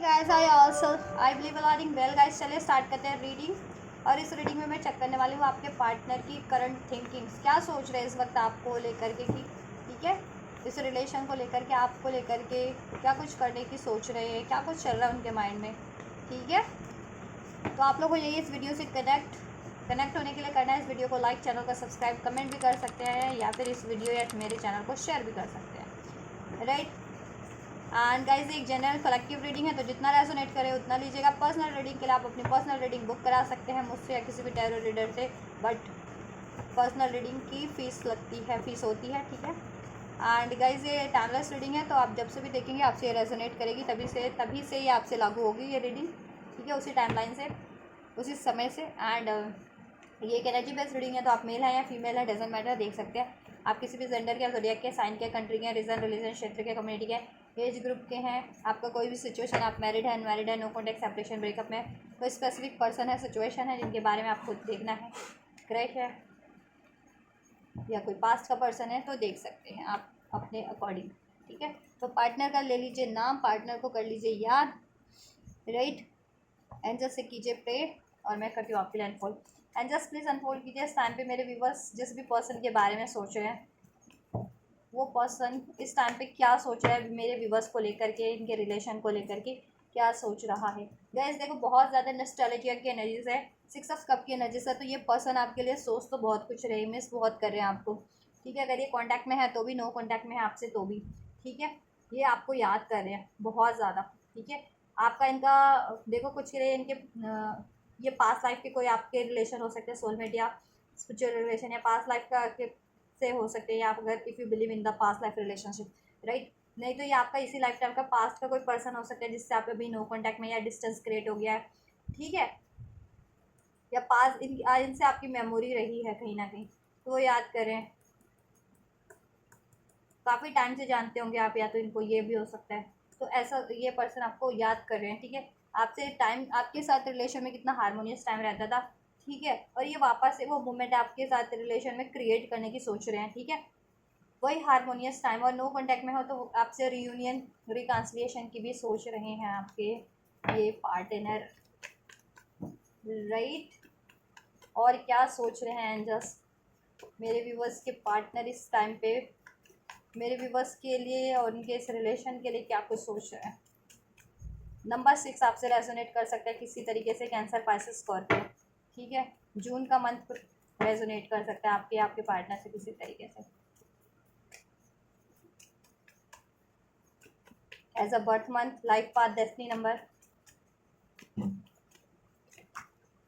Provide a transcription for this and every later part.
Guys I believe all doing well guys. चलिए start करते हैं रीडिंग। और इस रीडिंग में मैं चेक करने वाली हूँ आपके पार्टनर की करंट थिंकिंग्स, क्या सोच रहे हैं इस वक्त आपको लेकर के कि ठीक है, इस रिलेशन को लेकर के, आपको लेकर के क्या कुछ करने की सोच रहे हैं, क्या कुछ चल रहा है उनके माइंड में। ठीक है, तो आप लोग को यही इस वीडियो से कनेक्ट होने के लिए करना है। इस वीडियो को लाइक, चैनल को सब्सक्राइब, कमेंट भी कर सकते हैं, या फिर इस वीडियो या मेरे चैनल को शेयर भी कर सकते हैं, राइट। एंड गाइज एक जनरल कलेक्टिव रीडिंग है, तो जितना रेजोनेट करे उतना लीजिएगा। पर्सनल रीडिंग के लिए आप अपनी पर्सनल रीडिंग बुक करा सकते हैं मुझसे या किसी भी टैरो रीडर से, बट पर्सनल रीडिंग की फ़ीस होती है, ठीक है। एंड गाइज ये टाइमलेस रीडिंग है, तो आप जब से भी देखेंगे आपसे ये रेजोनेट करेगी, तभी से ये आपसे लागू होगी ये रीडिंग, ठीक है, उसी टाइमलाइन से, उसी समय से। एंड ये एक एनर्जी बेस्ड रीडिंग है, तो आप मेल है या फीमेल है डजेंट मैटर, देख सकते हैं। आप किसी भी जेंडर के, ज़ोडिएक के, साइन के, कंट्री के, रीजन, रिलीजन, क्षेत्र के, कम्युनिटी के, एज ग्रुप के हैं, आपका कोई भी सिचुएशन, आप मैरिड है, अनमैरिड है, नो कॉन्टैक्ट, सेपरेशन, ब्रेकअप में, कोई स्पेसिफिक पर्सन है, सिचुएशन है जिनके बारे में आपको देखना है, क्रश है या कोई पास्ट का पर्सन है, तो देख सकते हैं आप अपने अकॉर्डिंग, ठीक है। तो पार्टनर का ले लीजिए नाम, पार्टनर को कर लीजिए याद, राइट। एंजल से कीजिए प्रे, और मैं करती हूँ आपके लिए अनफोल्ड। एंजल्स प्लीज़ अनफोल्ड कीजिए इस टाइम पे मेरे व्यूवर्स जिस भी पर्सन के बारे में सोच रहे हैं, वो पर्सन इस टाइम पे क्या सोच रहा है मेरे व्यूवर्स को लेकर के, इनके रिलेशन को लेकर के क्या सोच रहा है। गाइस देखो, बहुत ज़्यादा नॉस्टैल्जिया की एनर्जीज है, 6 ऑफ कप की एनर्जीज है, तो ये पर्सन आपके लिए सोच तो बहुत कुछ रहे, मिस बहुत कर रहे हैं आपको, ठीक है। अगर ये कॉन्टैक्ट में है तो भी, नो कॉन्टैक्ट में है आपसे तो भी, ठीक है। ये आपको याद कर रहे हैं बहुत ज़्यादा, ठीक है। आपका इनका देखो कुछ के लिए इनके ये पास्ट लाइफ के कोई आपके रिलेशन हो सकते हैं, सोलमेट या स्पिरिचुअल रिलेशन, या पास्ट लाइफ का से हो सकते हैं, या आप अगर if you believe in the past life relationship, right. नहीं तो ये आपका इसी लाइफ टाइम का पास्ट का कोई पर्सन हो सकता है जिससे आप अभी नो कॉन्टैक्ट में, या डिस्टेंस क्रिएट हो गया है, ठीक है, या पास इनसे आपकी मेमोरी रही है कहीं ना कहीं, तो वो याद करें। काफ़ी टाइम से जानते होंगे आप, या तो इनको ये भी हो सकता है, तो ऐसा ये पर्सन आपको याद कर रहे हैं, ठीक है। आपसे टाइम, आपके साथ रिलेशन में कितना हारमोनियस टाइम रहता था, ठीक है, और ये वापस से वो मोमेंट आपके साथ रिलेशन में क्रिएट करने की सोच रहे हैं, ठीक है, वही हारमोनियस टाइम। और नो कॉन्टैक्ट में हो तो आपसे रियूनियन, रिकॉन्सिलिएशन की भी सोच रहे हैं आपके ये पार्टनर, राइट। और क्या सोच रहे हैं एंजल्स मेरे व्यूवर्स के पार्टनर इस टाइम पे मेरे व्यूवर्स के लिए और उनके इस रिलेशन के लिए क्या कुछ सोच रहे हैं। नंबर 6 आपसे रेजोनेट कर सकता है किसी तरीके से, कैंसर, पाइसेस, स्कॉर्पियो, ठीक है। जून का मंथ रेजोनेट कर सकता है आपके पार्टनर से किसी तरीके से, as a birth month, life path, destiny number,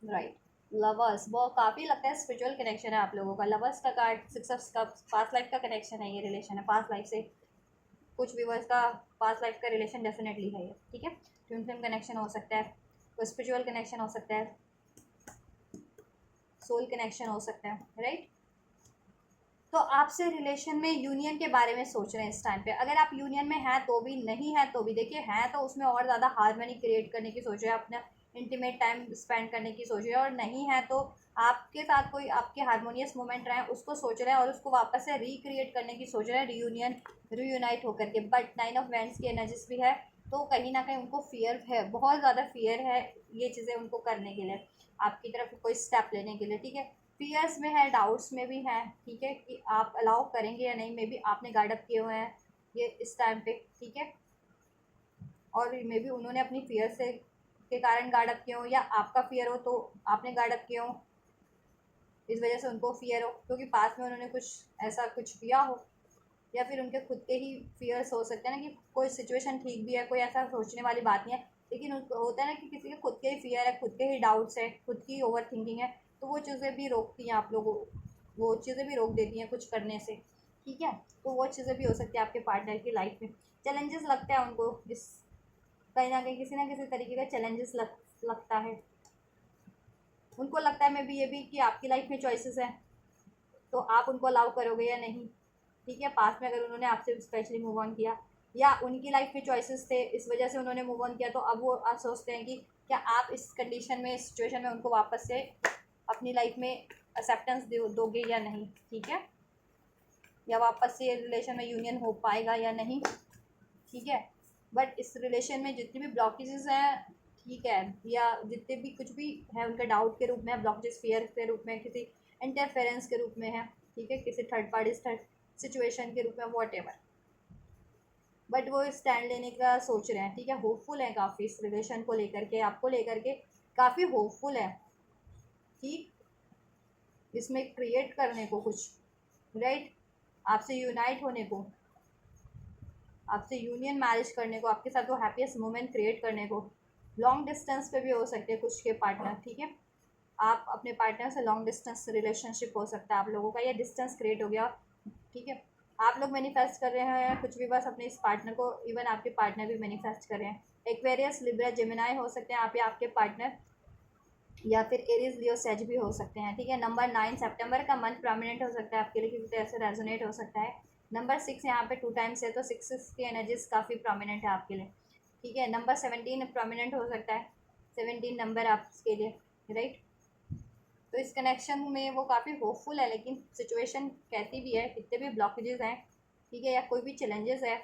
right. Lovers, वो काफ़ी लगता है स्पिरिचुअल कनेक्शन है आप लोगों का। लवर्स का card, 6 of cups, past life का कनेक्शन है, ये रिलेशन है पास्ट लाइफ से, कुछ व्यूवर्स का पास्ट लाइफ का रिलेशन डेफिनेटली है ये, ठीक है। ट्विन फ्लेम कनेक्शन हो सकता है, कोई स्पिरिचुअल कनेक्शन हो सकता है, सोल कनेक्शन हो सकता है, राइट। तो आपसे रिलेशन में यूनियन के बारे में सोच रहे हैं इस टाइम पे। अगर आप यूनियन में हैं तो भी, नहीं है तो भी, देखिए हैं तो उसमें और ज़्यादा हार्मनी क्रिएट करने की सोच रहे हैं, अपना इंटीमेट टाइम स्पेंड करने की सोच रहे हैं, और नहीं है तो आपके साथ कोई आपके हारमोनियस मोमेंट रहे उसको सोच रहे हैं, और उसको वापस से रिक्रिएट करने की सोच रहे हैं, रीयूनाइट होकर के। बट 9 ऑफ वैंड्स की एनर्जीज भी है, तो कहीं ना कहीं उनको फियर है, बहुत ज़्यादा फियर है ये चीज़ें उनको करने के लिए, आपकी तरफ कोई स्टेप लेने के लिए, ठीक है। फियर्स में है, डाउट्स में भी हैं, ठीक है, कि आप अलाउ करेंगे या नहीं। मे बी आपने गार्ड अप किए हुए हैं ये इस टाइम पे, ठीक है, और मे बी उन्होंने अपनी फियर से के कारण गार्ड अप किए हो, या आपका फियर हो तो आपने गार्ड अप किए हो, इस वजह से उनको फियर हो क्योंकि पास में उन्होंने कुछ ऐसा कुछ किया हो, या फिर उनके खुद के ही फियर्स हो सकते हैं ना, कि कोई सिचुएशन ठीक भी है, कोई ऐसा सोचने वाली बात नहीं है, लेकिन होता है ना कि किसी के खुद के ही फियर है, खुद के ही डाउट्स है, खुद की ओवर थिंकिंग है, तो वो चीज़ें भी रोकती हैं आप लोगों, वो चीज़ें भी रोक देती हैं कुछ करने से, ठीक है। तो वो चीज़ें भी हो सकती है आपके पार्टनर की लाइफ में। चैलेंजेस लगता है उनको इस, कहीं ना किसी तरीके का चैलेंजेस लगता है उनको। लगता है मे बी ये भी कि आपकी लाइफ में चॉइसेस हैं, तो आप उनको अलाउ करोगे या नहीं, ठीक है। पास्ट में अगर उन्होंने आपसे स्पेशली मूव ऑन किया, या उनकी लाइफ में चॉइसेस थे इस वजह से उन्होंने मूव ऑन किया, तो अब वो आप सोचते हैं कि क्या आप इस कंडीशन में, इस सिचुएशन में उनको वापस से अपनी लाइफ में एक्सेप्टेंस दोगे या नहीं, ठीक है, या वापस से रिलेशन में यूनियन हो पाएगा या नहीं, ठीक है। बट इस रिलेशन में जितनी भी ब्लॉकेजेस हैं, ठीक है, या जितने भी कुछ भी है उनका डाउट के रूप में, ब्लॉकेजेस फियर के रूप में, किसी इंटरफेरेंस के रूप में है, ठीक है, किसी थर्ड पार्टी सिचुएशन के रूप में, वॉट एवर, बट वो स्टैंड लेने का सोच रहे हैं, ठीक है, होपफुल है काफ़ी इस रिलेशन को लेकर के, आपको लेकर के काफ़ी होपफुल है, ठीक, इसमें क्रिएट करने को कुछ, राइट, आपसे यूनाइट होने को, आपसे यूनियन मैरिज करने को, आपके साथ वो हैप्पीएस्ट मोमेंट क्रिएट करने को। लॉन्ग डिस्टेंस पे भी हो सकते हैं कुछ के पार्टनर, ठीक है, आप अपने पार्टनर से लॉन्ग डिस्टेंस रिलेशनशिप हो सकता है आप लोगों का, या डिस्टेंस क्रिएट हो गया, ठीक है, आप लोग मैनिफेस्ट कर रहे हैं कुछ भी बस अपने इस पार्टनर को, इवन आपके पार्टनर भी मैनिफेस्ट कर रहे हैं। एक्वेरियस, लिब्रा, जेमिनाई हो सकते हैं आप या आपके पार्टनर, या फिर एरीज, लियो, सेज भी हो सकते हैं, ठीक है। नंबर 9 सितंबर का मंथ प्रोमिनेंट हो सकता है आपके लिए, किसी तरह से रेजोनेट हो सकता है। नंबर 6 यहाँ पे 2 टाइम्स है, तो 6 की एनर्जीज काफ़ी प्रोमिनेंट है आपके लिए, ठीक है। नंबर 17 प्रोमिनेंट हो सकता है, 17 नंबर आपके लिए, राइट। तो इस कनेक्शन में वो काफ़ी होपफुल है, लेकिन सिचुएशन कहती भी है कितने भी ब्लॉकेजेस हैं, ठीक है, या कोई भी चैलेंजेस है,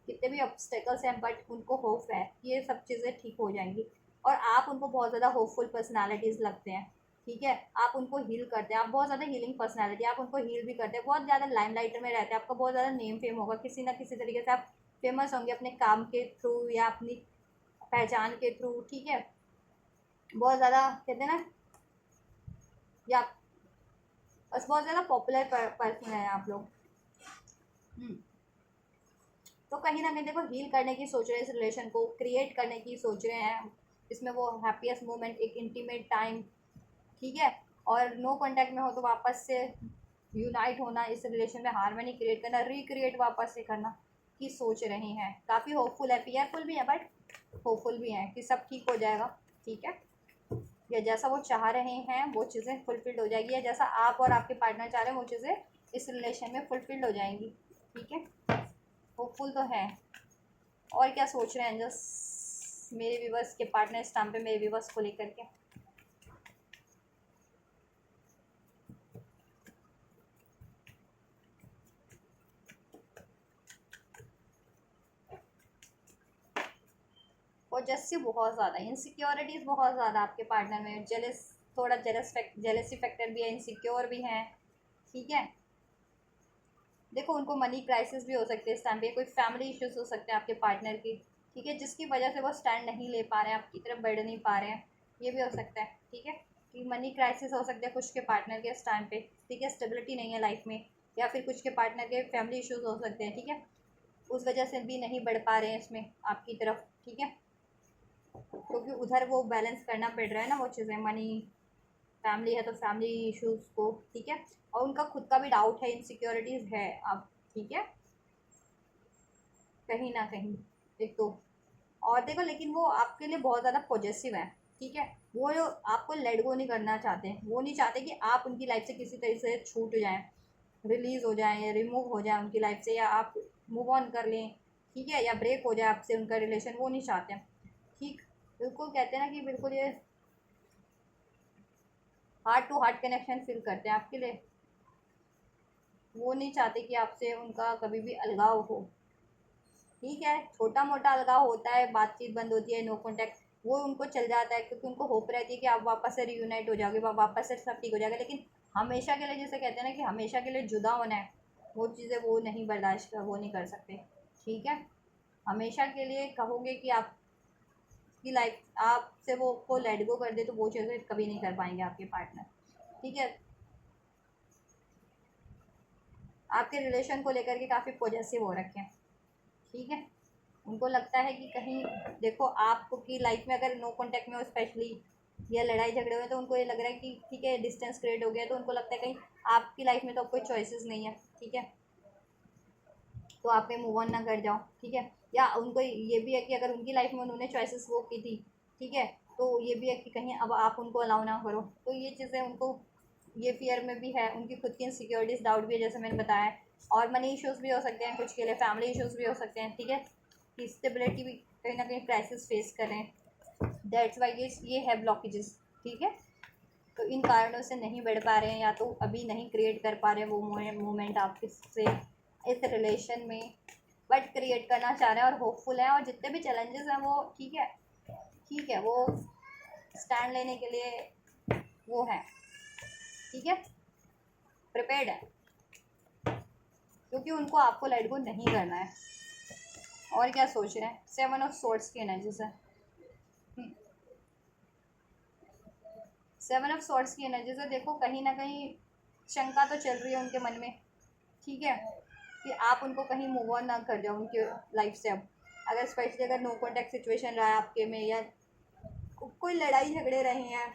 कितने भी ऑब्स्टेकल्स हैं, बट उनको होप है कि ये सब चीज़ें ठीक हो जाएंगी। और आप उनको बहुत ज़्यादा होपफुल पर्सनालिटीज़ लगते हैं, ठीक है, आप उनको हील करते हैं, आप बहुत ज़्यादा हीलिंग पर्सनालिटी, आप उनको हील भी करते हैं, बहुत ज़्यादा लाइमलाइट में रहते हैं, आपका बहुत ज़्यादा नेम फेम होगा, किसी ना किसी तरीके से आप फेमस होंगे अपने काम के थ्रू या अपनी पहचान के थ्रू, ठीक है, बहुत ज़्यादा कहते हैं ना, या बस बहुत ज़्यादा पॉपुलर पर्सन है आप लोग। तो कहीं ना कहीं देखो हील करने की सोच रहे हैं, इस रिलेशन को क्रिएट करने की सोच रहे हैं, इसमें वो हैप्पीएस्ट मोमेंट, एक इंटीमेट टाइम, ठीक है, और नो कांटेक्ट में हो तो वापस से यूनाइट होना, इस रिलेशन में हार्मनी क्रिएट करना, रिक्रिएट वापस से करना की सोच रही हैं। काफ़ी होपफुल है, फियरफुल भी है, बट होपफुल भी है कि सब ठीक हो जाएगा, ठीक है, या जैसा वो चाह रहे हैं वो चीज़ें फुलफिल्ड हो जाएगी, या जैसा आप और आपके पार्टनर चाह रहे हैं वो चीज़ें इस रिलेशन में फुलफिल्ड हो जाएंगी, ठीक है, होपफुल तो है। और क्या सोच रहे हैं एंजल्स मेरे व्यूवर्स के पार्टनर इस टाइम पे मेरे व्यूवर्स को लेकर के? और जैसे बहुत ज़्यादा इनसिक्योरिटीज़, बहुत ज़्यादा आपके पार्टनर में जेलस, थोड़ा जेलसी फैक्टर भी है, इनसिक्योर भी हैं, ठीक है। देखो उनको मनी क्राइसिस भी हो सकते हैं इस टाइम पे, कोई फैमिली इश्यूज हो सकते हैं आपके पार्टनर की, ठीक है, जिसकी वजह से वो स्टैंड नहीं ले पा रहे हैं, आपकी तरफ बढ़ नहीं पा रहे हैं, ये भी हो सकता है, ठीक है, कि मनी क्राइसिस हो सकते हैं कुछ के पार्टनर के इस टाइम पे, ठीक है, स्टेबिलिटी नहीं है लाइफ में, या फिर कुछ के पार्टनर के फैमिली इश्यूज हो सकते हैं, ठीक है, उस वजह से भी नहीं बढ़ पा रहे हैं इसमें आपकी तरफ, ठीक है, क्योंकि उधर वो बैलेंस करना पड़ रहा है ना वो चीज़ें, मनी, फैमिली है तो फैमिली इश्यूज़ को, ठीक है, और उनका खुद का भी डाउट है, इनसिक्योरिटीज़ है अब, ठीक है, कहीं ना कहीं एक तो, और देखो लेकिन वो आपके लिए बहुत ज़्यादा पॉजिटिव है, ठीक है, वो जो आपको लेट गो नहीं करना चाहते, वो नहीं चाहते कि आप उनकी लाइफ से किसी तरीके से छूट जाएं, रिलीज़ हो जाएं, या रिमूव हो जाएं उनकी लाइफ से, या आप मूव ऑन कर लें, ठीक है, या ब्रेक हो जाए आपसे उनका रिलेशन, वो नहीं चाहते, ठीक, बिल्कुल कहते हैं ना कि बिल्कुल ये heart to heart connection feel करते हैं आपके लिए, वो नहीं चाहते कि आपसे उनका कभी भी अलगाव हो, ठीक है, छोटा मोटा अलगाव होता है, बातचीत बंद होती है, नो कॉन्टैक्ट, वो उनको चल जाता है, क्योंकि उनको होप रहती है कि आप वापस से रीयूनाइट हो जाओगे, वापस से सब ठीक हो जाएगा, लेकिन हमेशा के लिए, जैसे कहते हैं ना कि हमेशा के लिए जुदा होना है, वो चीज़ें वो नहीं बर्दाश्त कर, वो नहीं कर सकते, ठीक है, हमेशा के लिए कहोगे कि आपकी लाइफ आपसे वो को लेट गो कर दे, तो वो चीज़ें कभी नहीं कर पाएंगे आपके पार्टनर, ठीक है, आपके रिलेशन को लेकर के काफ़ी पॉजिटिव हो रखे हैं, ठीक है, उनको लगता है कि कहीं देखो आपको की लाइफ में अगर नो कांटेक्ट में हो स्पेशली, या लड़ाई झगड़े हुए, तो उनको ये लग रहा है कि ठीक है डिस्टेंस क्रिएट हो गया, तो उनको लगता है कहीं आपकी लाइफ में तो कोई चॉइसेस नहीं है, ठीक है, तो आप कहीं मूव ऑन ना कर जाओ, ठीक है, या उनको ये भी है कि अगर उनकी लाइफ में उन्होंने चॉइसेस वो की थी, ठीक है, तो ये भी है कि कहीं अब आप उनको अलाउ ना करो, तो ये चीज़ें उनको, ये फियर में भी है, उनकी खुद की इनसिक्योरिटीज़, डाउट भी है, जैसे मैंने बताया, और मनी इश्यूज़ भी हो सकते हैं कुछ के लिए, फैमिली इश्यूज़ भी हो सकते हैं, ठीक है, कि स्टेबिलिटी भी कहीं ना कहीं क्राइसिस फेस कर रहे हैं, दैट्स वाई ये है ब्लॉकेजेस, ठीक है, तो इन कारणों से नहीं बढ़ पा रहे हैं, या तो अभी नहीं क्रिएट कर पा रहे वो मोमेंट आपके से इस रिलेशन में, बट क्रिएट करना चाह रहे हैं और होपफुल हैं, और जितने भी चैलेंजेस हैं वो ठीक है, वो स्टैंड लेने के लिए वो है, ठीक है, प्रिपेयर्ड है, क्योंकि उनको आपको लेट गो नहीं करना है। और क्या सोच रहे हैं, 7 ऑफ सोर्ड्स की एनर्जी से, 7 ऑफ सोर्ड्स की एनर्जी से देखो कहीं ना कहीं शंका तो चल रही है उनके मन में, ठीक है, कि आप उनको कहीं मूव ऑन ना कर जाओ उनके लाइफ से। अब अगर स्पेशली अगर नो कॉन्टैक्ट सिचुएशन रहा है आपके में, या कोई लड़ाई झगड़े रहे हैं,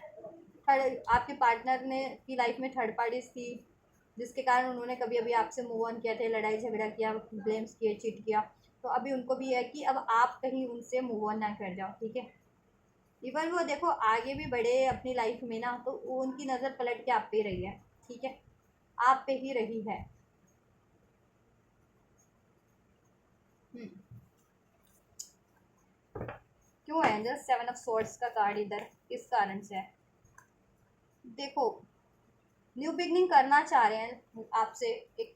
थर्ड आपके पार्टनर ने की लाइफ में थर्ड पार्टीज थी, जिसके कारण उन्होंने कभी अभी आपसे मूव ऑन किया थे, लड़ाई झगड़ा किया, ब्लेम्स किए, चीट किया, तो अभी उनको भी है कि अब आप कहीं उनसे मूव ऑन ना कर जाओ, ठीक है। इवन वो देखो आगे भी बढ़े अपनी लाइफ में ना, तो वो उनकी नज़र पलट के आप पे रही है, ठीक है, आप पे ही रही है। क्यों है जस्ट 7 ऑफ सोर्ड्स का कार्ड इधर, किस कारण से है? देखो न्यू बिगनिंग करना चाह रहे हैं आपसे एक,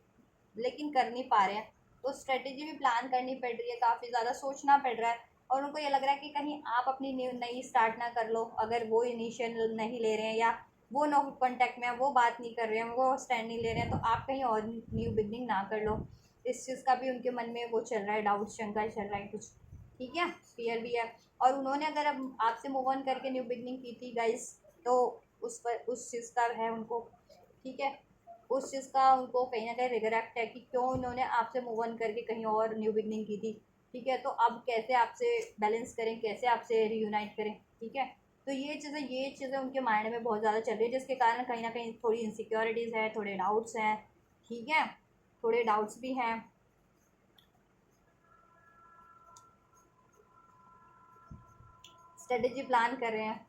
लेकिन कर नहीं पा रहे हैं, तो स्ट्रेटेजी भी प्लान करनी पड़ रही है, काफ़ी ज़्यादा सोचना पड़ रहा है, और उनको ये लग रहा है कि कहीं आप अपनी न्यू नई स्टार्ट ना कर लो, अगर वो इनिशियल नहीं ले रहे हैं, या वो नो कॉन्टैक्ट में है, वो बात नहीं कर रहे हैं, वो स्टैंड नहीं ले रहे हैं, तो आप कहीं और न्यू बिगनिंग ना कर लो। इस चीज़ का भी उनके मन में वो चल रहा है, डाउट शंका चल रहा है कुछ, ठीक है, फियर भी है। और उन्होंने अगर अब आपसे मूव ऑन करके न्यू बिगनिंग की थी गाइस, तो उस पर उस चीज़ का है उनको, ठीक है, उस चीज़ का उनको कहीं ना कहीं रिग्रेट है कि क्यों उन्होंने आपसे मूव ऑन करके कहीं और न्यू बिगनिंग की थी, ठीक है, तो अब कैसे आपसे बैलेंस करें, कैसे आपसे रियूनाइट करें, ठीक है। तो ये चीज़ें उनके माइंड में बहुत ज़्यादा चल रही है, जिसके कारण कहीं ना कहीं थोड़ी इनसिक्योरिटीज़ है, थोड़े डाउट्स हैं, ठीक है, थोड़े डाउट्स भी हैं। स्ट्रेटेजी प्लान कर रहे हैं,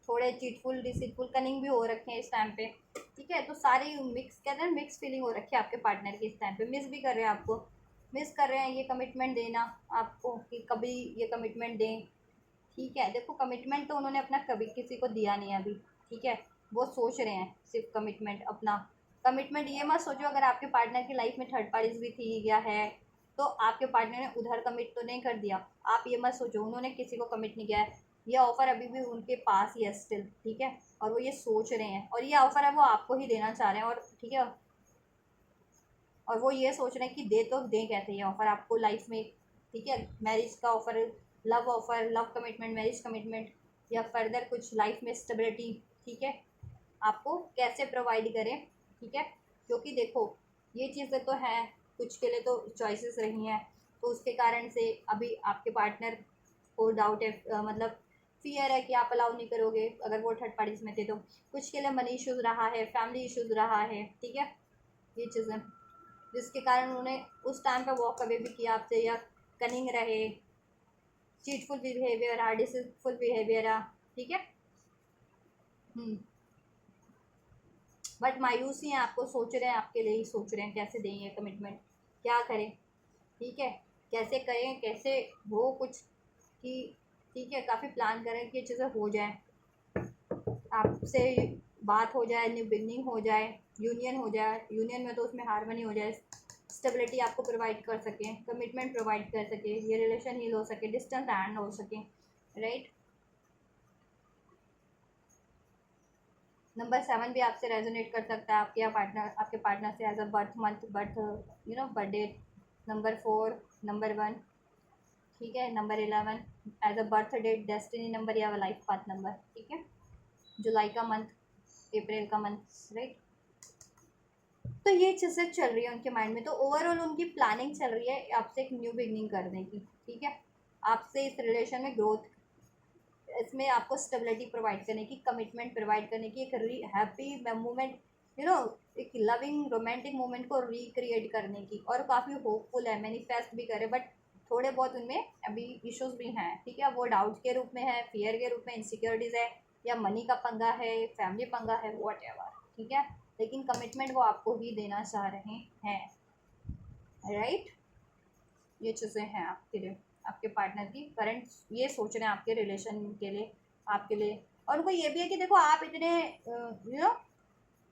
थोड़े चीटफुल डिसीटफुल कनिंग भी हो रखे हैं इस टाइम पे, ठीक है, तो सारी मिक्स कहते हैं, मिक्स फीलिंग हो रखी है आपके पार्टनर की इस टाइम पे, मिस भी कर रहे हैं आपको, मिस कर रहे हैं ये कमिटमेंट देना आपको, कि कभी ये कमिटमेंट दें, ठीक है। देखो कमिटमेंट तो उन्होंने अपना कभी किसी को दिया नहीं है अभी, ठीक है, वो सोच रहे हैं सिर्फ कमिटमेंट अपना। कमिटमेंट ये मत सोचो अगर आपके पार्टनर की लाइफ में थर्ड पार्टीज भी थी या है, तो आपके पार्टनर ने उधर कमिट तो नहीं कर दिया, आप ये मत सोचो उन्होंने किसी को कमिट नहीं किया है, ये ऑफ़र अभी भी उनके पास ही है स्टिल, ठीक है, और वो ये सोच रहे हैं, और ये ऑफ़र है वो आपको ही देना चाह रहे हैं, और ठीक है, और वो ये सोच रहे हैं कि दे तो दें कैसे ये ऑफ़र आपको लाइफ में, ठीक है, मैरिज का offer, love commitment, marriage commitment, या फर्दर कुछ लाइफ में स्टेबिलिटी, ठीक है, आपको कैसे प्रोवाइड करें, ठीक है, क्योंकि देखो ये चीज़ें तो हैं, कुछ के लिए तो चॉइसेस रही हैं, तो उसके कारण से अभी आपके पार्टनर को डाउट है, मतलब फियर है कि आप अलाउ नहीं करोगे अगर वो थर्ड पार्टीज में थे, तो कुछ के लिए मनी इश्यूज़ रहा है, फैमिली इश्यूज़ रहा है, ठीक है, ये चीज़ें जिसके कारण उन्होंने उस टाइम पे वॉक अवे भी किया आपसे, या कनिंग रहे, चीटफुल बिहेवियर रहा, डिसीटफुल बिहेवियर रहा, ठीक है। बट मायूसी हैं, आपको सोच रहे हैं, आपके लिए ही सोच रहे हैं कैसे दें ये कमिटमेंट, क्या करें, ठीक है, कैसे करें, कैसे हो कुछ, कि ठीक है, काफ़ी प्लान करें कि ये चीज़ें हो जाए, आपसे बात हो जाए, न्यू बिगनिंग हो जाए, यूनियन हो जाए, यूनियन में तो उसमें हारमनी हो जाए, स्टेबिलिटी आपको प्रोवाइड कर सकें, कमिटमेंट प्रोवाइड कर सके, ये रिलेशन हील हो सके, डिस्टेंस एंड हो सके, राइट। नंबर 7 भी आपसे रेजोनेट कर सकता है, आपके पार्टनर से as a birth month, birth birth date, number 4, number 1, ठीक है, number 11 as a birth date, destiny number, या लाइफ पाथ नंबर, ठीक है, जुलाई का मंथ, अप्रैल का मंथ, राइट। तो ये चीज़ें चल रही है उनके माइंड में, तो ओवरऑल उनकी प्लानिंग चल रही है आपसे एक न्यू बिगनिंग करने की, ठीक है, आपसे इस रिलेशन में ग्रोथ, इसमें आपको स्टेबिलिटी प्रोवाइड करने की, कमिटमेंट प्रोवाइड करने की, एक हैप्पी मोमेंट, यू नो एक लविंग रोमांटिक मोमेंट को रिक्रिएट करने की, और काफ़ी होपफुल है, मैनिफेस्ट भी करे, बट थोड़े बहुत उनमें अभी इश्यूज भी हैं, ठीक है, वो डाउट के रूप में है, फियर के रूप में, इनसिक्योरिटीज़ है, या मनी का पंगा है, फैमिली पंगा है, वॉट एवर, ठीक है, लेकिन कमिटमेंट वो आपको ही देना चाह रहे हैं, राइट। ये चीज़ें हैं आपके लिए, आपके पार्टनर की करंट ये सोच रहे हैं आपके रिलेशन के लिए, आपके लिए, और उनको ये भी है कि देखो आप इतने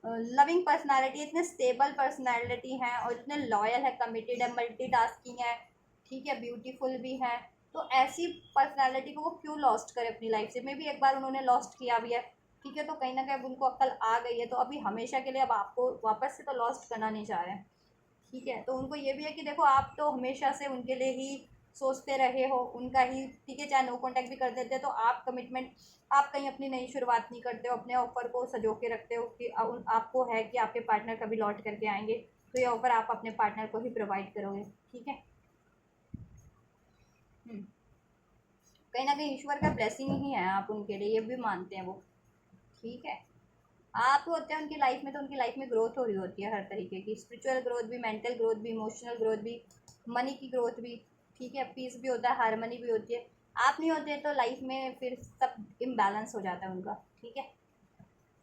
लविंग पर्सनालिटी, इतने स्टेबल पर्सनालिटी हैं, और इतने लॉयल है, कमिटेड है, मल्टीटास्किंग है, ठीक है, ब्यूटीफुल भी हैं। तो ऐसी पर्सनालिटी को वो क्यों लॉस्ट करे अपनी लाइफ से? मे भी एक बार उन्होंने लॉस्ट किया भी है, ठीक है, तो कहीं ना कहीं अब उनको अक्ल आ गई है, तो अभी हमेशा के लिए अब आपको वापस से तो लॉस्ट करना नहीं चाह रहे हैं। ठीक है, तो उनको ये भी है कि देखो आप तो हमेशा से उनके लिए ही सोचते रहे हो, उनका ही, ठीक है, चाहे नो कांटेक्ट भी कर देते तो आप कमिटमेंट, आप कहीं अपनी नई शुरुआत नहीं करते हो, अपने ऑफर को संजो के रखते हो कि आपको है कि आपके पार्टनर कभी लौट करके आएंगे, तो ये ऑफर आप अपने पार्टनर को ही प्रोवाइड करोगे। ठीक है। कहीं ना कहीं ईश्वर का ब्लेसिंग ही है आप उनके लिए, ये भी मानते हैं वो। ठीक है। आप होते हैं उनकी लाइफ में, तो उनकी लाइफ में ग्रोथ हो रही होती है हर तरीके की, स्पिरिचुअल ग्रोथ भी, मेंटल ग्रोथ भी, इमोशनल ग्रोथ भी, मनी की ग्रोथ भी। ठीक है, पीस भी होता है, हारमनी भी होती है। आप नहीं होते तो लाइफ में फिर सब इम्बैलेंस हो जाता है उनका। ठीक है,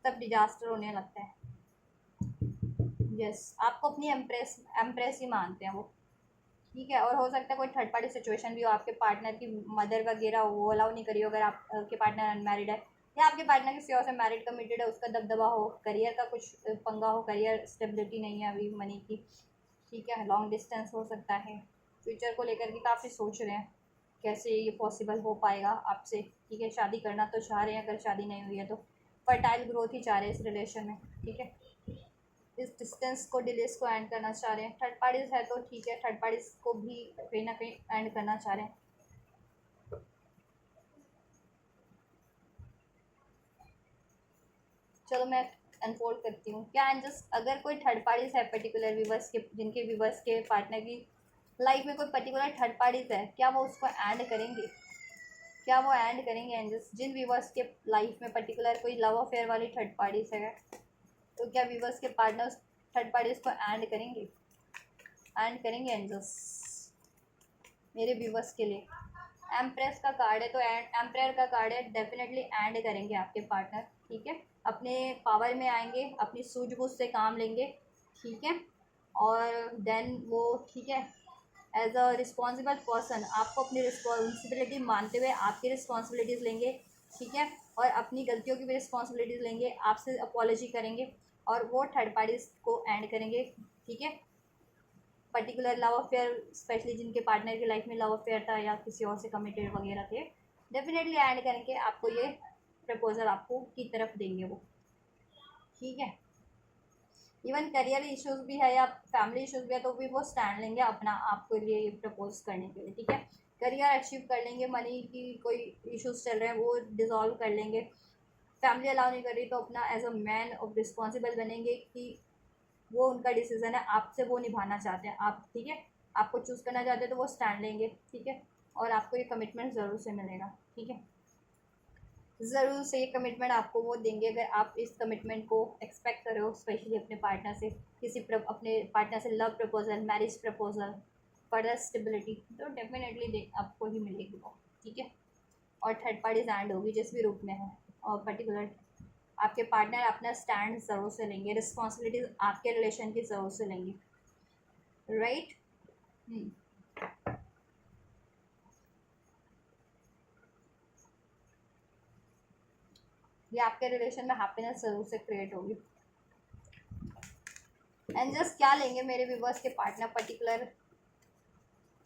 सब डिजास्टर होने लगता है। यस, आपको अपनी एम्प्रेस एम्प्रेस ही मानते हैं वो। ठीक है, और हो सकता है कोई थर्ड पार्टी सिचुएशन भी हो, आपके पार्टनर की मदर वगैरह वो अलाउ नहीं करी हो, अगर आपके पार्टनर अनमैरिड है, या आपके पार्टनर किसी और से मैरिड कमिटेड है, उसका दबदबा हो, करियर का कुछ पंगा हो, करियर स्टेबिलिटी नहीं है अभी, मनी की। ठीक है, लॉन्ग डिस्टेंस हो सकता है, फ्यूचर को लेकर के काफ़ी सोच रहे हैं कैसे ये पॉसिबल हो पाएगा आपसे। ठीक है, शादी करना तो चाह रहे हैं, अगर शादी नहीं हुई है तो फर्टाइल ग्रोथ ही चाह रहे हैं इस रिलेशन में। ठीक है, इस डिस्टेंस को, डिलेस को एंड करना चाह रहे हैं। थर्ड पार्टीज है तो ठीक है, थर्ड पार्टीज को भी कहीं ना कहीं एंड करना चाह रहे हैं। चलो मैं अनफोल्ड करती हूँ क्या एंजल्स, अगर कोई थर्ड पार्टीज है पर्टिकुलर व्यूवर्स के, जिनके व्यूवर्स के पार्टनर की लाइफ में कोई पर्टिकुलर थर्ड पार्टीज है, क्या वो उसको एंड करेंगे? क्या वो एंड करेंगे एंजल्स? जिन व्यूवर्स के लाइफ में पर्टिकुलर कोई लव अफेयर वाली थर्ड पार्टीज है, तो क्या व्यूवर्स के पार्टनर्स थर्ड पार्टीज को एंड करेंगे? एंड करेंगे एंजल्स मेरे व्यूवर्स के लिए? एम्प्रेस का कार्ड है, तो एम्प्रेयर का कार्ड है, डेफिनेटली एंड करेंगे आपके पार्टनर। ठीक है, अपने पावर में आएंगे, अपनी सूझबूझ से काम लेंगे। ठीक है, और देन वो, ठीक है, एज अ रिस्पॉन्सिबल पर्सन आपको अपनी रिस्पॉन्सिबिलिटी मानते हुए आपकी रिस्पॉन्सिबिलिटीज़ लेंगे। ठीक है, और अपनी गलतियों की भी रिस्पॉन्सिबिलिटीज़ लेंगे, आपसे अपॉलोजी करेंगे, और वो थर्ड पार्टीज को एंड करेंगे। ठीक है, पर्टिकुलर लव अफेयर, स्पेशली जिनके पार्टनर की लाइफ में लव अफेयर था या किसी और से कमिटेड वगैरह थे, डेफिनेटली एंड करके आपको ये प्रपोजल आपको की तरफ देंगे वो। ठीक है, इवन करियर इश्यूज भी है या फैमिली इश्यूज भी है, तो भी वो स्टैंड लेंगे अपना आपके लिए ये प्रपोज करने के लिए। ठीक है, करियर अचीव कर लेंगे, मनी की कोई इश्यूज चल रहे हैं वो डिजॉल्व कर लेंगे, फैमिली अलाउ नहीं कर रही तो अपना as a man of responsible बनेंगे कि वो उनका डिसीजन है, आपसे वो निभाना चाहते हैं आप। ठीक है, आपको चूज़ करना चाहते हैं तो वो स्टैंड लेंगे। ठीक है, और आपको ये कमिटमेंट ज़रूर से मिलेगा। ठीक है, ज़रूर से ये कमिटमेंट आपको वो देंगे, अगर आप इस कमिटमेंट को एक्सपेक्ट करो, स्पेशली अपने पार्टनर से, अपने पार्टनर से love proposal, marriage proposal, further stability, तो डेफिनेटली आपको ही मिलेगी वो। ठीक है, और थर्ड पार्टीज एंड होगी जिस भी रूप में है, और पर्टिकुलर आपके पार्टनर अपना स्टैंड ज़रूर से लेंगे, रिस्पॉन्सिबिलिटीज आपके रिलेशन की ज़रूर से लेंगे। राइट। ये आपके रिलेशन में हैप्पीनेस ज़रूर से क्रिएट होगी। एंड जस्ट क्या लेंगे मेरे व्यूवर्स के पार्टनर पर्टिकुलर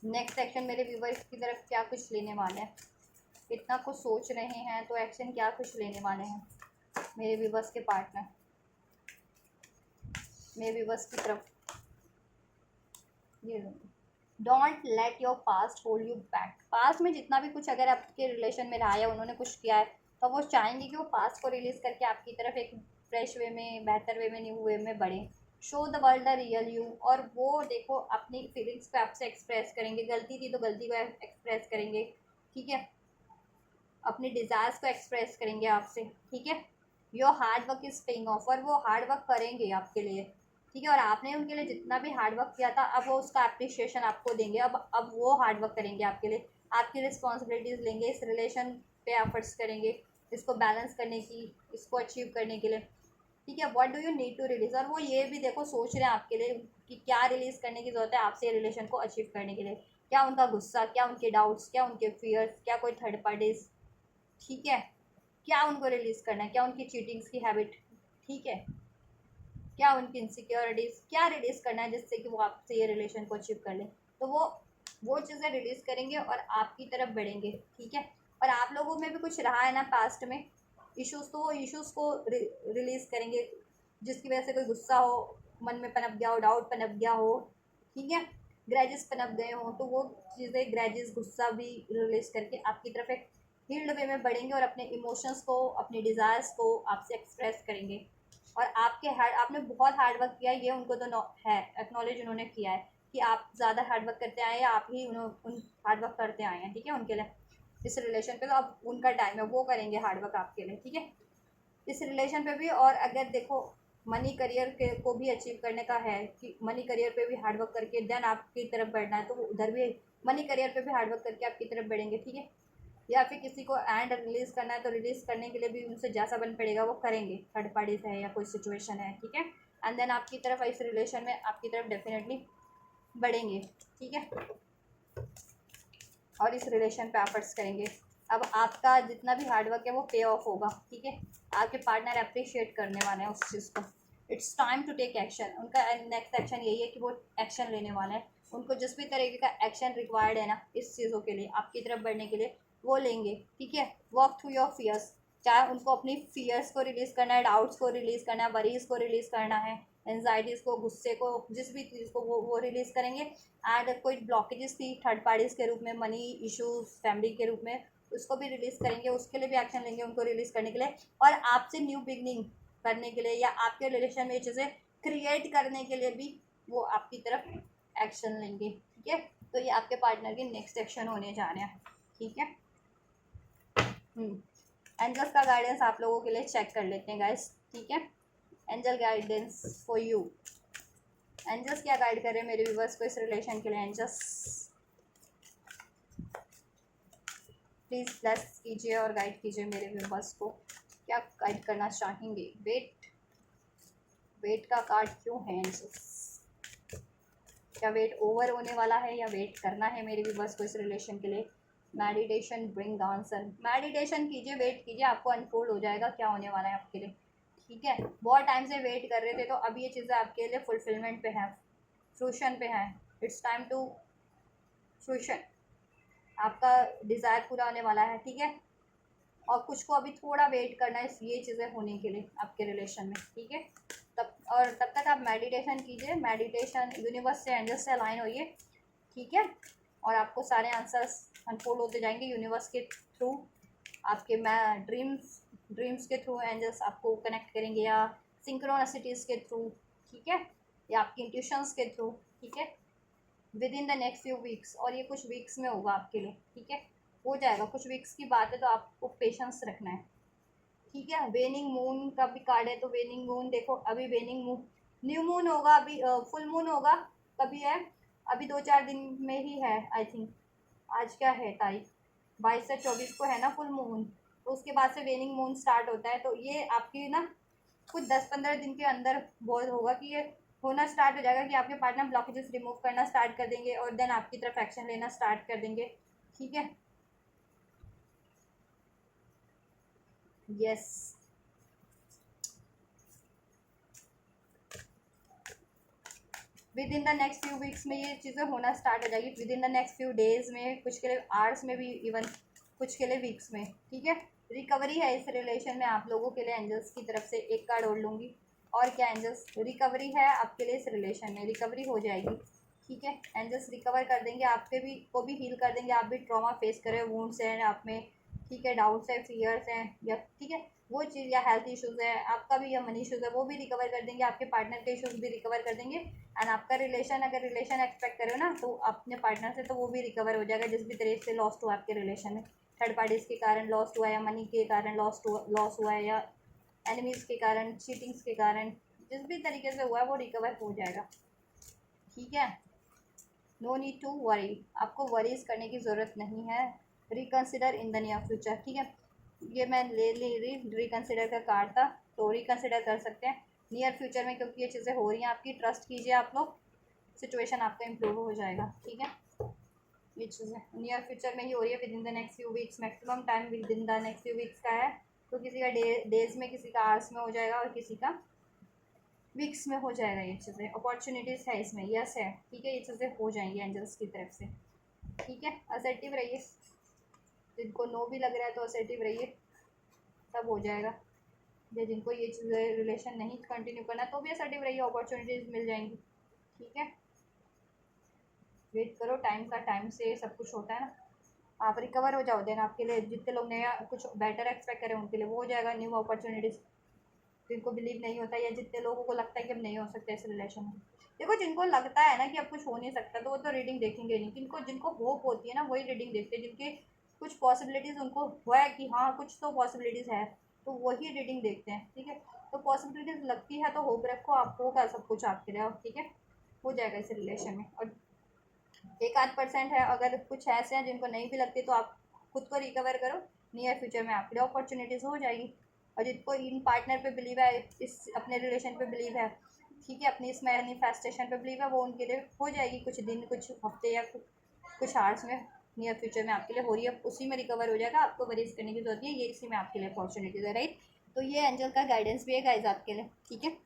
नेक्स्ट एक्शन, मेरे व्यूवर्स की तरफ क्या कुछ लेने वाले हैं? इतना कुछ सोच रहे हैं तो एक्शन क्या कुछ लेने वाले हैं मेरे व्यूवर्स के पार्टनर मेरे व्यूवर्स की तरफ? ये don't let your past hold you back. Past में जितना भी कुछ अगर आपके रिलेशन में रहा है, उन्होंने कुछ किया है, तो वो चाहेंगे कि वो पास्ट को रिलीज करके आपकी तरफ एक फ्रेश वे में, बेहतर वे में, न्यू वे में बढ़े। Show the world the real you, और वो देखो अपनी फीलिंग्स को आपसे एक्सप्रेस करेंगे, गलती थी तो गलती को एक्सप्रेस करेंगे। ठीक है, अपने डिज़ायर्स को एक्सप्रेस करेंगे आपसे। ठीक है, your hard work is paying off, और वो हार्ड वर्क करेंगे आपके लिए। ठीक है, और आपने उनके लिए जितना भी हार्ड वर्क किया था, अब वो उसका अप्रिशिएशन आपको देंगे। अब वो हार्ड वर्क करेंगे आपके लिए, आपकी रिस्पॉन्सिबिलिटीज़ लेंगे, इस रिलेशन पे एफर्ट्स करेंगे, इसको बैलेंस करने की, इसको अचीव करने के लिए। ठीक है, what do you need to release, और वो ये भी देखो सोच रहे हैं आपके लिए कि क्या रिलीज़ करने की ज़रूरत है आपसे रिलेशन को अचीव करने के लिए। क्या उनका गुस्सा, क्या उनके डाउट्स, क्या उनके फियर्स, क्या कोई थर्ड पार्टीज। ठीक है, क्या उनको रिलीज़ करना है, क्या उनकी चीटिंग्स की हैबिट। ठीक है, क्या उनकी इनसिक्योरिटीज़, क्या रिलीज़ करना है जिससे कि वो आपसे ये रिलेशन को अचीव कर लें। तो वो वो चीज़ें रिलीज़ करेंगे और आपकी तरफ बढ़ेंगे, ठीक है। और आप लोगों में भी कुछ रहा है ना पास्ट में इश्यूज़, तो वो इश्यूज़ को रिलीज़ करेंगे, जिसकी वजह से कोई गुस्सा हो, मन में पनप गया हो, डाउट पनप गया हो, ठीक है, ग्रजेस पनप गए हों, तो वो चीज़ें ग्रजेस गुस्सा भी रिलीज़ करके आपकी तरफ एक हील्ड वे में बढ़ेंगे और अपने इमोशंस को, अपने डिज़ायर्स को आपसे एक्सप्रेस करेंगे। और आपने बहुत हार्ड वर्क किया है, ये उनको तो है, एक्नॉलेज उन्होंने किया है कि आप ज़्यादा हार्ड वर्क करते आए हैं, आप ही उन हार्ड वर्क करते आए हैं, ठीक है, उनके लिए इस रिलेशन पे। तो अब उनका टाइम है, वो करेंगे हार्ड वर्क आपके लिए, ठीक है, इस रिलेशन पे भी। और अगर देखो मनी करियर के को भी अचीव करने का है कि मनी करियर पे भी हार्ड वर्क करके देन आपकी तरफ बढ़ना है, तो वो उधर भी मनी करियर पे भी हार्ड वर्क करके आपकी तरफ बढ़ेंगे, ठीक है। या फिर किसी को एंड रिलीज़ करना है, तो रिलीज़ करने के लिए भी उनसे जैसा बन पड़ेगा वो करेंगे, थर्ड पार्टी से है या कोई सिचुएशन है, ठीक है। एंड देन आपकी तरफ इस रिलेशन में आपकी तरफ डेफिनेटली बढ़ेंगे, ठीक है, और इस रिलेशन पे एफर्ट्स करेंगे। अब आपका जितना भी हार्डवर्क है वो पे ऑफ होगा, ठीक है, आपके पार्टनर अप्रिशिएट करने वाले हैं उस चीज़ को। It's time to take action, उनका नेक्स्ट एक्शन यही है कि वो एक्शन लेने वाले हैं। उनको जिस भी तरीके का एक्शन रिक्वायर्ड है ना इस चीज़ों के लिए, आपकी तरफ बढ़ने के लिए, वो लेंगे, ठीक है। वर्क थ्रू योर फियर्स, चाहे उनको अपनी फियर्स को रिलीज़ करना है, डाउट्स को रिलीज़ करना है, वरीज़ को रिलीज़ करना है, एनजाइटीज़ को, गुस्से को, जिस भी चीज़ को वो रिलीज़ करेंगे। एंड कोई ब्लॉकेजेस थी थर्ड पार्टीज़ के रूप में, मनी इश्यूज, फैमिली के रूप में, उसको भी रिलीज़ करेंगे, उसके लिए भी एक्शन लेंगे उनको रिलीज़ करने के लिए। और आपसे न्यू बिगनिंग करने के लिए या आपके रिलेशन में ये चीज़ें क्रिएट करने के लिए भी वो आपकी तरफ एक्शन लेंगे, ठीक है। तो ये आपके पार्टनर के नेक्स्ट एक्शन होने जा रहे हैं, ठीक है। एंजल्स का गाइडेंस आप लोगों के लिए चेक कर लेते हैं गाइस, ठीक है। Angel guidance for you, angels क्या गाइड कर रहे हैं मेरे व्यूवर्स को इस रिलेशन के लिए। एंजल्स प्लीज़ ब्लेस कीजिए और गाइड कीजिए मेरे व्यूवर्स को, क्या गाइड करना चाहेंगे। वेट का कार्ड क्यों है एंजल्स, क्या वेट ओवर होने वाला है या वेट करना है मेरे व्यूवर्स को इस रिलेशन के लिए। Meditation bring the answer, meditation कीजिए, वेट कीजिए, आपको अनफोल्ड हो जाएगा क्या होने वाला है आपके लिए, ठीक है। बहुत टाइम से वेट कर रहे थे, तो अब ये चीज़ें आपके लिए फुलफिलमेंट पे हैं, फ्रूशन पे हैं। इट्स टाइम टू फ्रूशन, आपका डिज़ायर पूरा होने वाला है, ठीक है। और कुछ को अभी थोड़ा वेट करना है ये चीज़ें होने के लिए आपके रिलेशन में, ठीक है। तब तक आप मेडिटेशन कीजिए, मेडिटेशन यूनिवर्स से, एंजल्स से अलाइन होइए, ठीक है। और आपको सारे आंसर्स अनफोल्ड होते जाएंगे यूनिवर्स के थ्रू, आपके ड्रीम्स के थ्रू एंजल्स आपको कनेक्ट करेंगे, या सिंक्रोनिसिटीज़ के थ्रू, ठीक है, या आपकी इंट्यूशंस के थ्रू, ठीक है, with in the next few weeks. और ये कुछ वीक्स में होगा आपके लिए, ठीक है, हो जाएगा, कुछ वीक्स की बात है, तो आपको पेशेंस रखना है, ठीक है। वेनिंग मून का भी कार्ड है, तो वेनिंग मून देखो, अभी वेनिंग मून, न्यू मून होगा, अभी फुल मून होगा, कभी है, अभी 2-4 दिन में ही है आई थिंक। आज क्या है तारीख, 22 से 24 को है ना फुल मून, तो उसके बाद से वेनिंग मून स्टार्ट होता है। तो ये आपकी ना कुछ 10-15 दिन के अंदर बहुत होगा कि ये होना स्टार्ट हो जाएगा कि आपके पार्टनर ब्लॉकेजेस रिमूव करना स्टार्ट कर देंगे और देन आपकी तरफ एक्शन लेना स्टार्ट कर देंगे, ठीक है। Yes, with in the next few weeks में ये चीज़ें होना स्टार्ट हो जाएगी, with in the next few days में, कुछ के लिए आवर्स में भी, इवन कुछ के लिए वीक्स में, ठीक है। रिकवरी है इस रिलेशन में आप लोगों के लिए, एंजल्स की तरफ से एक कार्ड और लूँगी। और क्या एंजल्स, रिकवरी है आपके लिए इस रिलेशन में, रिकवरी हो जाएगी, ठीक है। एंजल्स रिकवर कर देंगे, आपके भी को भी हील कर देंगे। आप भी ट्रॉमा फेस कर रहे हो, वुंड्स हैं आप में, ठीक है, डाउट्स है, फियर्स हैं, या ठीक है वो चीज़, या हेल्थ इश्यूज़ है आपका भी, या मनी इश्यूज़ है, वो भी रिकवर कर देंगे। आपके पार्टनर के इश्यूज़ भी रिकवर कर देंगे। एंड आपका रिलेशन, अगर रिलेशन एक्सपेक्ट करो ना तो अपने पार्टनर से, तो वो भी रिकवर हो जाएगा, जिस भी तरीके से लॉस्ट हुआ आपके रिलेशन में, थर्ड पार्टीज़ के कारण लॉस्ट हुआ, या मनी के कारण लॉस हुआ है, या एनिमीज़ के कारण, चीटिंग्स के कारण, जिस भी तरीके से हुआ है वो रिकवर हो जाएगा, ठीक है। नो नीड टू वरी, आपको वरीज करने की ज़रूरत नहीं है। Reconsider in the near future, ठीक है, ये मैं ले रही रिकन्सिडर का कार्ड था, तो रिकन्सिडर कर सकते हैं नियर फ्यूचर में, क्योंकि ये चीज़ें हो रही हैं आपकी, ट्रस्ट कीजिए आप लोग, सिचुएशन आपका इम्प्रूव हो जाएगा, ठीक है। ये चीज़ें नियर फ्यूचर में ही हो रही है, with in the next few weeks, maximum time with in the next few weeks का है। तो किसी का डेज में, किसी का आवर्स में हो जाएगा, और किसी का वीक्स में हो जाएगा। ये चीज़ें अपॉर्चुनिटीज़ है इसमें, यस है, ठीक है, ये चीज़ें हो जाएंगी एंजल्स की तरफ से। ठीक है, असर्टिव रहिए, जिनको नो भी लग रहा है तो असर्टिव रहिए, सब हो जाएगा। या जिनको ये चीज़ें रिलेशन नहीं कंटिन्यू करना तो भी असर्टिव रहिए, अपॉर्चुनिटीज़ मिल जाएंगी। ठीक है, वेट करो, टाइम का टाइम से सब कुछ होता है ना। आप रिकवर हो जाओ, देन आपके लिए जितने लोग नया कुछ बेटर एक्सपेक्ट करें उनके लिए वो हो जाएगा, न्यू अपॉर्चुनिटीज़। जिनको बिलीव नहीं होता या जितने लोगों को लगता है कि अब नहीं हो सकता इस रिलेशन में, देखो जिनको लगता है ना कि अब कुछ हो नहीं सकता तो वो तो रीडिंग देखेंगे नहीं। जिनको जिनको होप होती है ना वही रीडिंग देखते हैं, जिनके कुछ पॉसिबिलिटीज़ उनको हुआ है कि हाँ कुछ तो पॉसिबिलिटीज़ है, तो वही रीडिंग देखते हैं। ठीक है, तो पॉसिबिलिटीज़ लगती है तो होप रखो, आप होगा सब कुछ आपके लिए। ठीक है, हो जाएगा इस रिलेशन में। और 1-8% है, अगर कुछ ऐसे हैं जिनको नहीं भी लगती तो आप खुद को रिकवर करो, नियर फ्यूचर में आपके लिए अपॉर्चुनिटीज़ हो जाएगी। और जिनको इन पार्टनर पे बिलीव है, इस अपने रिलेशन पे बिलीव है, ठीक है, अपनी इस मैनिफेस्टेशन पे बिलीव है, वो उनके लिए हो जाएगी कुछ दिन, कुछ हफ्ते या कुछ आवर्स में, नियर फ्यूचर में आपके लिए हो रही है, उसी में रिकवर हो जाएगा। आपको वरीज करने की जरूरत नहीं है, ये इसी में आपके लिए अपॉर्चुनिटीज़ है। राइट, तो ये एंजल का गाइडेंस भी है गाइज आपके लिए। ठीक है,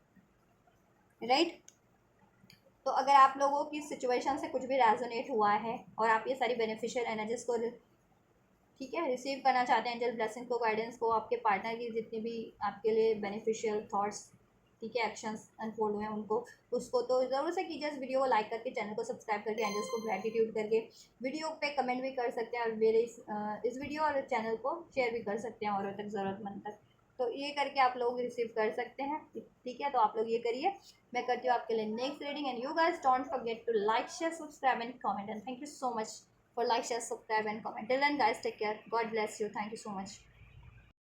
राइट। तो अगर आप लोगों की सिचुएशन से कुछ भी रेजोनेट हुआ है और आप ये सारी बेनिफिशियल एनर्जीज को ठीक है रिसीव करना चाहते हैं, एंजल ब्लेसिंग को, गाइडेंस को, आपके पार्टनर की जितनी भी आपके लिए बेनिफिशियल थॉट्स, ठीक है, एक्शंस अनफोल्ड हुए हैं उनको, उसको तो ज़रूर से कीजिए। इस वीडियो को लाइक करके, चैनल को सब्सक्राइब करके, एंजल्स को ग्रेटिट्यूड करके, वीडियो पे कमेंट भी कर सकते हैं और मेरे इस वीडियो और चैनल को शेयर भी कर सकते हैं औरों तक, ज़रूरतमंद तक। तो ये करके आप लोग रिसीव कर सकते हैं। ठीक है, तो आप लोग ये करिए। मैं करती हूँ आपके लिए next reading. And you guys don't forget to like, share, subscribe and comment. And thank you so much for like, share, subscribe and comment. Till then guys, take care. God bless you. Thank you so much.